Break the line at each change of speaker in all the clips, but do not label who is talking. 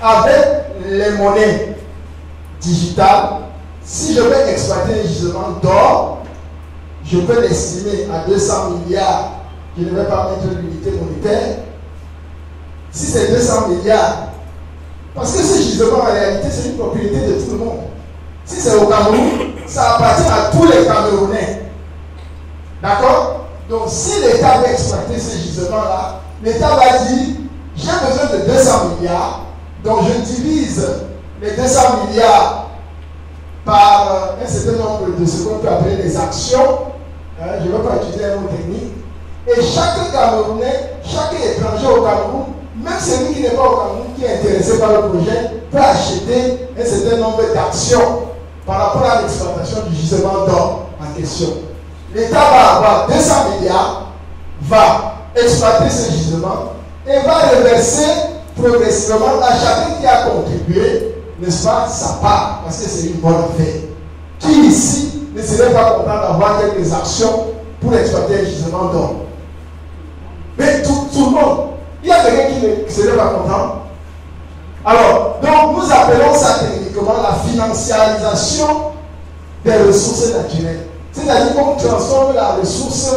avec les monnaies digitales, si je veux exploiter un gisement d'or, je peux l'estimer à 200 milliards. Je ne vais pas mettre l'unité monétaire. Si c'est 200 milliards, parce que ce gisement en réalité c'est une propriété de tout le monde. Si c'est au Cameroun, ça appartient à tous les Camerounais. D'accord? Donc si l'État veut exploiter ce gisement-là, l'État va dire, j'ai besoin de 200 milliards, donc je divise les 200 milliards par un certain nombre de ce qu'on peut appeler des actions. Je ne vais pas utiliser un mot technique. Et chaque Camerounais, chaque étranger au Cameroun, même celui qui n'est pas au Cameroun, qui est intéressé par le projet, peut acheter un certain nombre d'actions par rapport à l'exploitation du gisement d'or en question. L'État va avoir 200 milliards, va exploiter ce gisement et va reverser progressivement à chacun qui a contribué, n'est-ce pas, sa part, parce que c'est une bonne affaire. Qui ici ne serait pas content d'avoir quelques actions pour exploiter un gisement d'or? Mais tout le monde, il y a quelqu'un qui ne serait pas content. Alors, donc nous appelons ça techniquement la financiarisation des ressources naturelles. C'est-à-dire qu'on transforme la ressource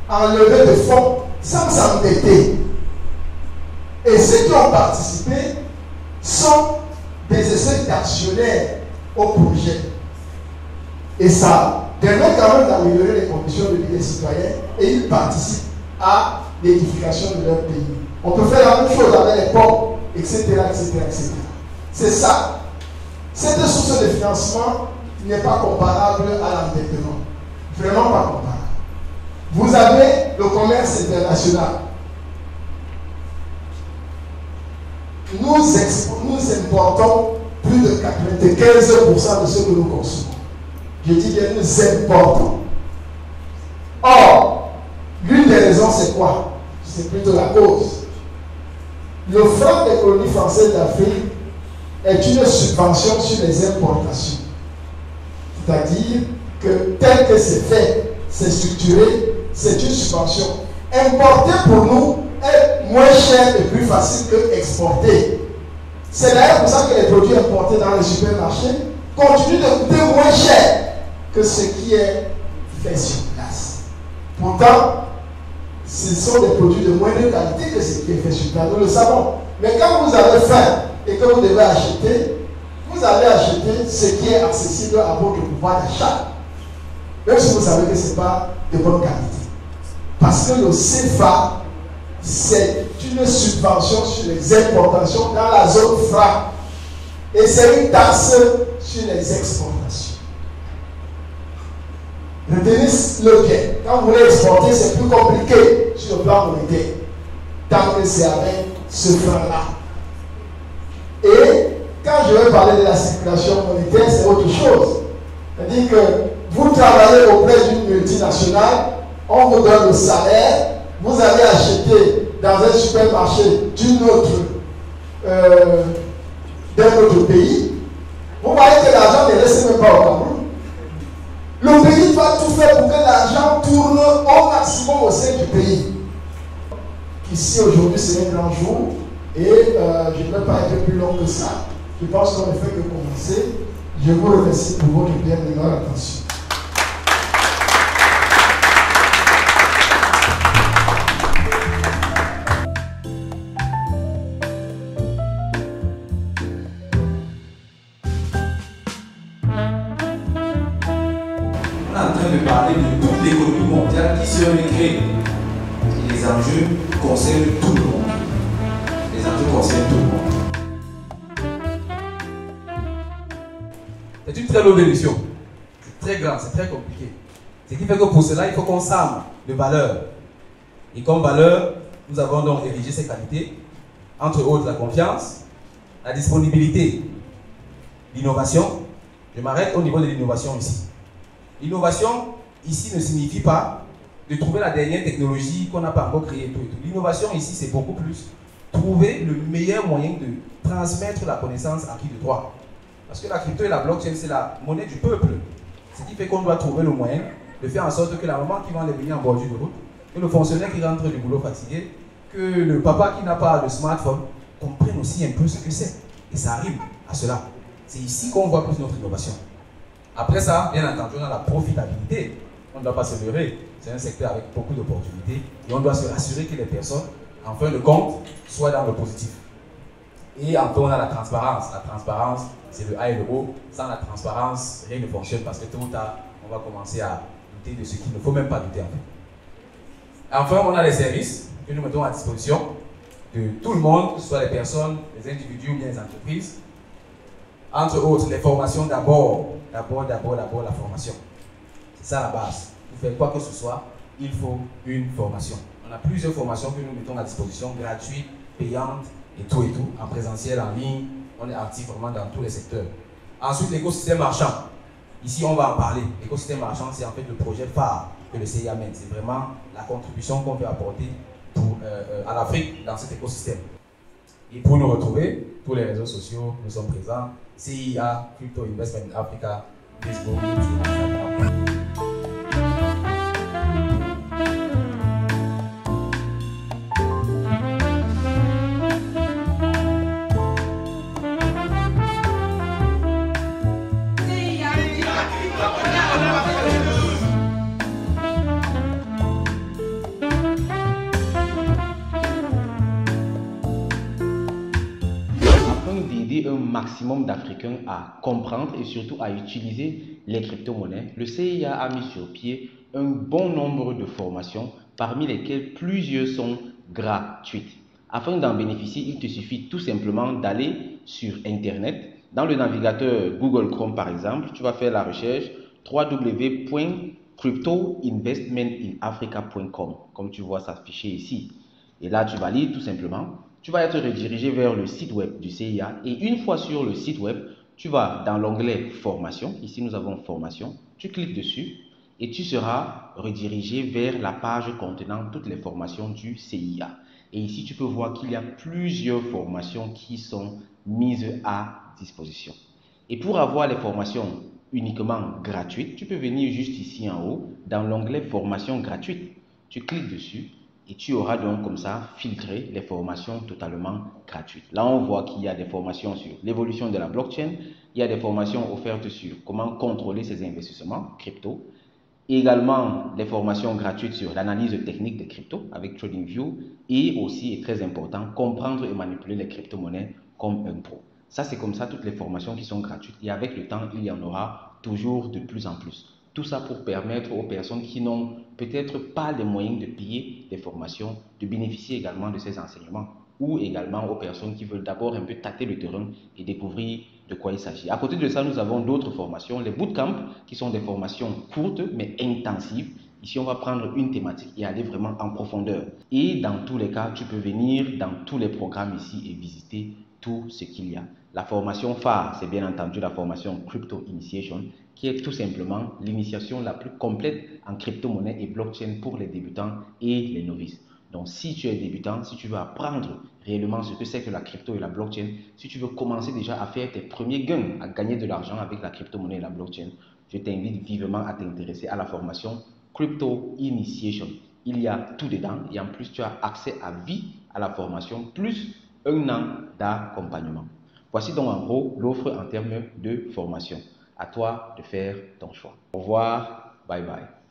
en levée de fonds sans s'endetter. Et ceux qui ont participé sont des espèces d'actionnaires au projet. Et ça permet quand même d'améliorer les conditions de vie des citoyens et ils participent à l'édification de leur pays. On peut faire la même chose avec les pommes, etc., etc., etc. C'est ça. Cette source de financement n'est pas comparable à l'endettement. Vraiment pas comparable. Vous avez le commerce international. Nous importons plus de 95% de ce que nous consommons. Je dis bien nous importons. Or, l'une des raisons c'est quoi? C'est plutôt la cause. Le franc des colonies françaises d'Afrique est une subvention sur les importations. C'est-à-dire que tel que c'est fait, c'est structuré, c'est une subvention. Importer pour nous est moins cher et plus facile que exporter. C'est d'ailleurs pour ça que les produits importés dans les supermarchés continuent de coûter moins cher que ce qui est fait sur place. Pourtant, ce sont des produits de moindre qualité que ce qui est fait sur place. Nous le savons. Mais quand vous avez faim et que vous devez acheter, vous allez acheter ce qui est accessible à votre pouvoir d'achat. Même si vous savez que ce n'est pas de bonne qualité. Parce que le CFA, c'est une subvention sur les importations dans la zone franc. Et c'est une taxe sur les exportations. Retenez-le bien. Quand vous voulez exporter, c'est plus compliqué sur le plan monétaire. Tant que c'est avec ce franc-là. Et quand je vais parler de la circulation monétaire, c'est autre chose. C'est-à-dire que vous travaillez auprès d'une multinationale, on vous donne le salaire, vous allez acheter dans un supermarché d'un autre pays, vous voyez que l'argent ne reste même pas au Cameroun. Le pays va tout faire pour que l'argent tourne au maximum au sein du pays. Ici aujourd'hui c'est un grand jour et je ne vais pas être plus long que ça. Je pense qu'on ne fait que commencer. Je vous remercie pour votre bienvenue attention.
On est en train de parler de toute l'économie mondiale qui se recrée. Et les enjeux concernent tout le monde. Les enjeux concernent tout le monde.
C'est une très longue émission. C'est très grand, c'est très compliqué. Ce qui fait que pour cela, il faut qu'on s'arme de valeurs. Et comme valeur, nous avons donc érigé ces qualités, entre autres la confiance, la disponibilité, l'innovation. Je m'arrête au niveau de l'innovation ici. L'innovation ici ne signifie pas de trouver la dernière technologie qu'on n'a pas encore créée. L'innovation ici, c'est beaucoup plus trouver le meilleur moyen de transmettre la connaissance acquise de droit. Parce que la crypto et la blockchain, c'est la monnaie du peuple. Ce qui fait qu'on doit trouver le moyen de faire en sorte que la maman qui vend les billets en bordure de route, que le fonctionnaire qui rentre du boulot fatigué, que le papa qui n'a pas de smartphone comprenne aussi un peu ce que c'est. Et ça arrive à cela. C'est ici qu'on voit plus notre innovation. Après ça, bien entendu, on a la profitabilité. On ne doit pas se leurrer. C'est un secteur avec beaucoup d'opportunités. Et on doit se rassurer que les personnes, en fin de compte, soient dans le positif. Et enfin, on a la transparence. La transparence, c'est le A et le O. Sans la transparence, rien ne fonctionne parce que tôt ou tard, on va commencer à douter de ce qu'il ne faut même pas douter en fait. Enfin, on a les services que nous mettons à disposition de tout le monde, que ce soit les personnes, les individus ou bien les entreprises. Entre autres, les formations d'abord la formation. C'est ça la base. Pour faire quoi que ce soit, il faut une formation. On a plusieurs formations que nous mettons à disposition, gratuites, payantes et tout, en présentiel, en ligne. On est actif vraiment dans tous les secteurs. Ensuite, l'écosystème marchand. Ici, on va en parler. L'écosystème marchand, c'est en fait le projet phare que le CIA mène. C'est vraiment la contribution qu'on peut apporter à l'Afrique dans cet écosystème. Et pour nous retrouver, tous les réseaux sociaux, nous sommes présents. CIA, Crypto Investment Africa, Facebook, Instagram.
Un maximum d'Africains à comprendre et surtout à utiliser les crypto-monnaies, le CIA a mis sur pied un bon nombre de formations, parmi lesquelles plusieurs sont gratuites. Afin d'en bénéficier, il te suffit tout simplement d'aller sur Internet. Dans le navigateur Google Chrome par exemple, tu vas faire la recherche www.cryptoinvestmentinafrica.com, comme tu vois s'afficher ici. Et là, tu valides tout simplement. Tu vas être redirigé vers le site web du CIA et une fois sur le site web, tu vas dans l'onglet formation. Ici, nous avons formation. Tu cliques dessus et tu seras redirigé vers la page contenant toutes les formations du CIA. Et ici, tu peux voir qu'il y a plusieurs formations qui sont mises à disposition. Et pour avoir les formations uniquement gratuites, tu peux venir juste ici en haut dans l'onglet formation gratuite. Tu cliques dessus. Et tu auras donc comme ça filtré les formations totalement gratuites. Là, on voit qu'il y a des formations sur l'évolution de la blockchain. Il y a des formations offertes sur comment contrôler ses investissements crypto. Également, des formations gratuites sur l'analyse technique des cryptos avec TradingView. Et aussi, et très important, comprendre et manipuler les crypto-monnaies comme un pro. Ça, c'est comme ça toutes les formations qui sont gratuites. Et avec le temps, il y en aura toujours de plus en plus. Tout ça pour permettre aux personnes qui n'ont peut-être pas les moyens de payer des formations, de bénéficier également de ces enseignements. Ou également aux personnes qui veulent d'abord un peu tâter le terrain et découvrir de quoi il s'agit. À côté de ça, nous avons d'autres formations, les bootcamps, qui sont des formations courtes mais intensives. Ici, on va prendre une thématique et aller vraiment en profondeur. Et dans tous les cas, tu peux venir dans tous les programmes ici et visiter tout ce qu'il y a. La formation phare, c'est bien entendu la formation Crypto Initiation, qui est tout simplement l'initiation la plus complète en crypto-monnaie et blockchain pour les débutants et les novices. Donc, si tu es débutant, si tu veux apprendre réellement ce que c'est que la crypto et la blockchain, si tu veux commencer déjà à faire tes premiers gains, à gagner de l'argent avec la crypto-monnaie et la blockchain, je t'invite vivement à t'intéresser à la formation Crypto Initiation. Il y a tout dedans et en plus, tu as accès à vie à la formation, plus un an d'accompagnement. Voici donc en gros l'offre en termes de formation. À toi de faire ton choix. Au revoir, bye bye.